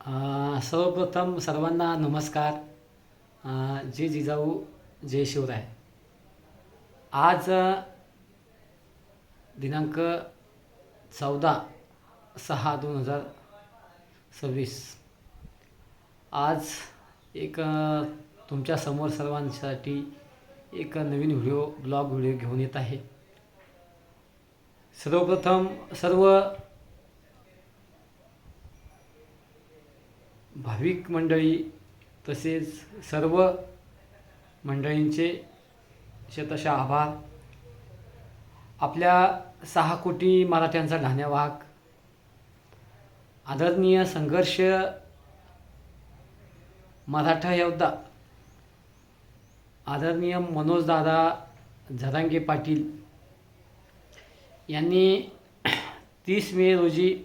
सर्वप्रथम सर्वांना नमस्कार. जय जिजाऊ, जय शिवराय. आज दिनांक 14/6/2026. आज एक तुमच्या समोर सर्वांसाठी एक नवीन ब्लॉग व्हिडिओ घेऊन येत आहे. सर्वप्रथम सर्व भाविक मंडळी तसेच सर्व मंडळींचे शतशः आभार. आपल्या 6 कोटी मराठ्यांचा ढाण्यावाग आदरणीय संघर्ष मराठा योद्धा आदरणीय मनोजदादा जरांगे पाटील यांनी 30 मे रोजी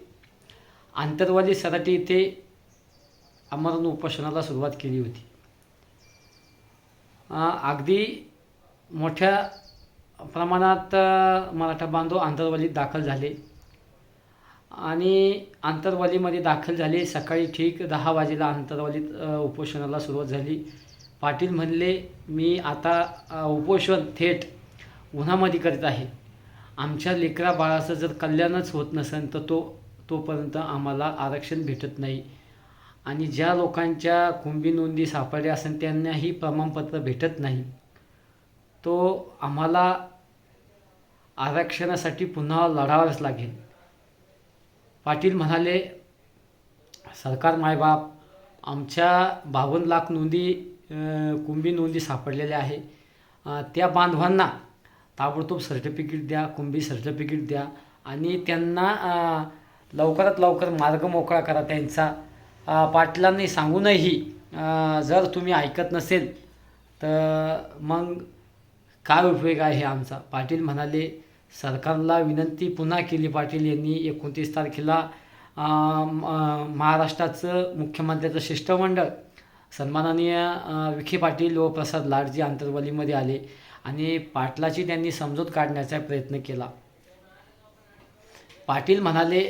आंतरवाली सराटी येथे आमरण उपोषणाला सुरुवात केली होती. अगदी मोठ्या प्रमाणात मराठा बांधव आंतरवालीत दाखल झाले आणि आंतरवालीमध्ये दाखल झाले. सकाळी ठीक 10 वाजेला आंतरवालीत उपोषणाला सुरुवात झाली. पाटील म्हणले, मी आता उपोषण थेट उन्हामध्ये करीत आहे. आमच्या लेकरा बाळाचं जर कल्याणच होत नसेल तर तोपर्यंत आम्हाला आरक्षण भेटत नाही आणि ज्या लोकांच्या कुंभी नोंदी सापडल्या असेल त्यांनाही प्रमाणपत्र भेटत नाही. तो आम्हाला आरक्षणासाठी पुन्हा लढावंच लागेल. पाटील म्हणाले, सरकार मायबाप, आमच्या 52 लाख नोंदी कुंभी नोंदी सापडलेल्या आहे. त्या बांधवांना ताबडतोब सर्टिफिकेट द्या, कुंभी सर्टिफिकेट द्या आणि त्यांना लवकरात लवकर मार्ग मोकळा करा त्यांचा. पाटलांनी सांगूनही जर तुम्ही ऐकत नसेल तर मग काय उपयोग आहे आमचा. पाटील म्हणाले, सरकारला विनंती पुन्हा केली. पाटील यांनी 29 तारखेला महाराष्ट्राचं मुख्यमंत्र्याचं शिष्टमंडळ सन्माननीय विखे पाटील व प्रसाद लाडजी आंतरवालीमध्ये आले आणि पाटलाची त्यांनी समजूत काढण्याचा प्रयत्न केला. पाटील म्हणाले,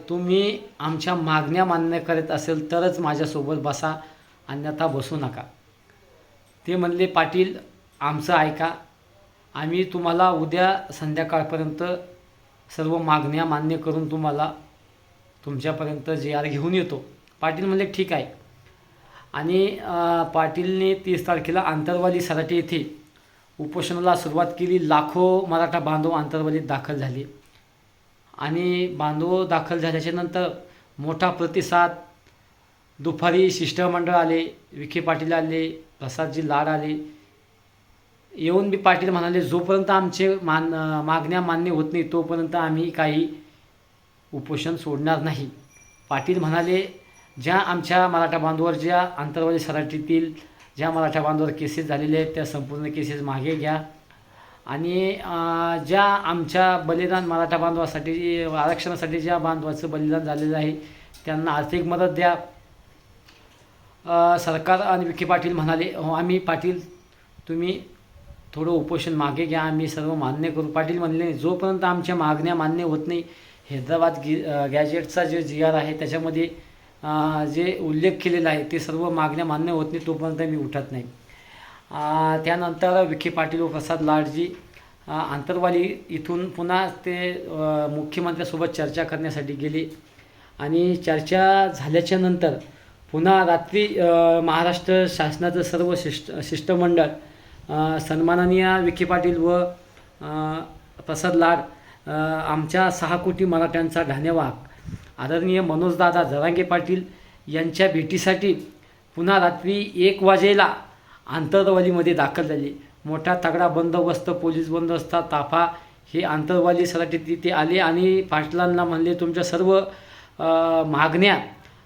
तुम्ही आमच्या मागण्या मान्य करत असेल तरच माझ्यासोबत बसा, अन्यथा बसू नका. ते म्हणले, पाटील आमचं ऐका, आम्ही तुम्हाला उद्या संध्याकाळपर्यंत सर्व मागण्या मान्य करून तुमच्यापर्यंत JR घेऊन येतो. पाटील म्हणले, ठीक आहे. आणि पाटीलने 30 तारखेला आंतरवाली सराटी येथे उपोषणाला सुरुवात केली. लाखो मराठा बांधव आंतरवालीत दाखल झाले आणि बांधव दाखल झाल्याच्या नंतर मोठा प्रतिसाद. दुपारी शिष्टमंडळ आले, विखे पाटील आले, प्रसादजी लाड आले. येऊन बी पाटील म्हणाले, जोपर्यंत आमचे मागण्या मान्य होत नाही तोपर्यंत आम्ही काही उपोषण सोडणार नाही. पाटील म्हणाले, ज्या आमच्या मराठा बांधवावर ज्या आंतरवाली सराटीतील ज्या मराठा बांधवावर केसेस झालेले आहेत त्या संपूर्ण केसेस मागे घ्या आणि ज्या आमच्या बलिदान मराठा बांधवासाठी आरक्षणासाठी ज्या बांधवाचं बलिदान झालेलं आहे त्यांना आर्थिक मदत द्या. सरकार आणि विखे पाटील म्हणाले, हो आम्ही पाटील तुम्ही थोडं उपोषण मागे घ्या, आम्ही सर्व मान्य करू. पाटील म्हणले, जोपर्यंत आमच्या मागण्या मान्य होत नाही, हैदराबाद गॅजेटचा जो JR आहे त्याच्यामध्ये जे उल्लेख केलेला आहे ते सर्व मागण्या मान्य होत नाही तोपर्यंत मी उठत नाही. त्यानंतर विखे पाटील व प्रसाद लाडजी आंतरवाली इथून पुन्हा ते मुख्यमंत्र्यांसोबत चर्चा करण्यासाठी गेले आणि चर्चा झाल्याच्या नंतर पुन्हा रात्री महाराष्ट्र शासनाचं सर्व शिष्टमंडळ सन्माननीय विखे पाटील व प्रसाद लाड आमच्या 6 कोटी मराठ्यांचा ढाण्यावाग आदरणीय मनोजदादा जरांगे पाटील यांच्या भेटीसाठी पुन्हा रात्री 1 वाजेला आंतरवालीमध्ये दाखल झाले. मोठा तगडा बंदोबस्त, पोलीस बंदोबस्त, ताफा हे आंतरवाली सराटीत तिथे आले आणि पाटलांना म्हणले, तुमच्या सर्व मागण्या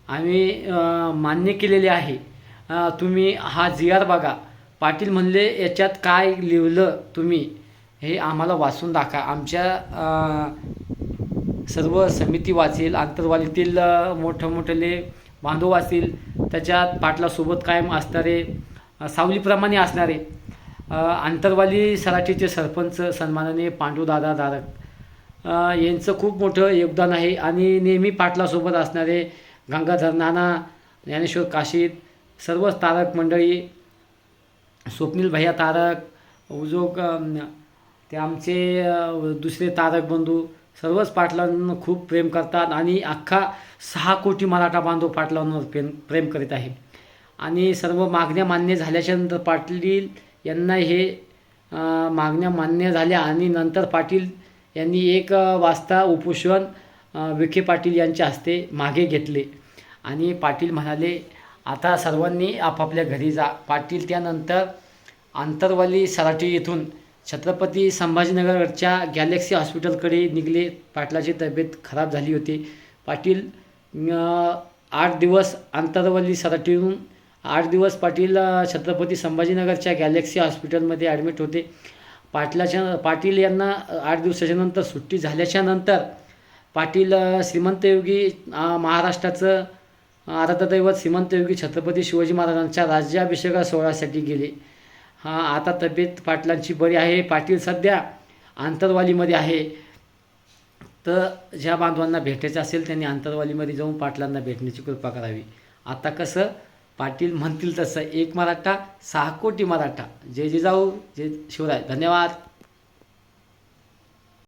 आम्ही मान्य केलेल्या आहे, तुम्ही हा JR बघा. पाटील म्हणले, याच्यात काय लिहिलं तुम्ही हे आम्हाला वाचून दाखवा. आमच्या सर्व समिती वाचेल, आंतरवालीतील मोठमोठे बांधव वाचतील, त्याच्यात पाटलासोबत कायम असणारे सावलीप्रमाणे असणारे आंतरवाली सराटीचे सरपंच सन्माननीय पांडुदादा दारक यांचं खूप मोठं योगदान आहे आणि नेहमी पाटलासोबत असणारे गंगाधर नाना, ज्ञानेश्वर काशीद, सर्वच तारक मंडळी, स्वप्नील भैया तारक, उजोग ते आमचे दुसरे तारक बंधू सर्वच पाटलांना खूप प्रेम करतात आणि अख्खा 6 कोटी मराठा बांधव पाटलांवर प्रेम करीत आहे. आणि सर्व मागण्या मान्य झाल्याच्यानंतर पाटील यांना हे मागण्या मान्य झाल्या आणि नंतर पाटील यांनी 1 वाजता उपोषण विखे पाटील यांच्या हस्ते मागे घेतले आणि पाटील म्हणाले आता सर्वांनी आपापल्या घरी जा. पाटील त्यानंतर आंतरवाली सराटी येथून छत्रपती संभाजीनगरच्या गॅलेक्सी हॉस्पिटलकडे निघाले. पाटलाची तब्येत खराब झाली होती. पाटील 8 दिवस आंतरवाली सराटीहून 8 दिवस पाटील छत्रपती संभाजीनगरच्या गॅलेक्सी हॉस्पिटलमध्ये ॲडमिट होते. पाटील यांना 8 दिवसाच्या नंतर सुट्टी झाल्याच्या नंतर पाटील श्रीमंतयोगी महाराष्ट्राचं आराध्यदैवत श्रीमंतयोगी छत्रपती शिवाजी महाराजांच्या राज्याभिषेक सोहळ्यासाठी गेले. आता तब्येत पाटलांची बरी आहे. पाटील सध्या आंतरवालीमध्ये आहे. तर ज्या बांधवांना भेटायचं असेल त्यांनी आंतरवालीमध्ये जाऊन पाटलांना भेटण्याची कृपा करावी. आता कसं पाटील म्हणतील तसं 1 मराठा 6 कोटी मराठा. जय जिजाऊ जय शिवराय. धन्यवाद.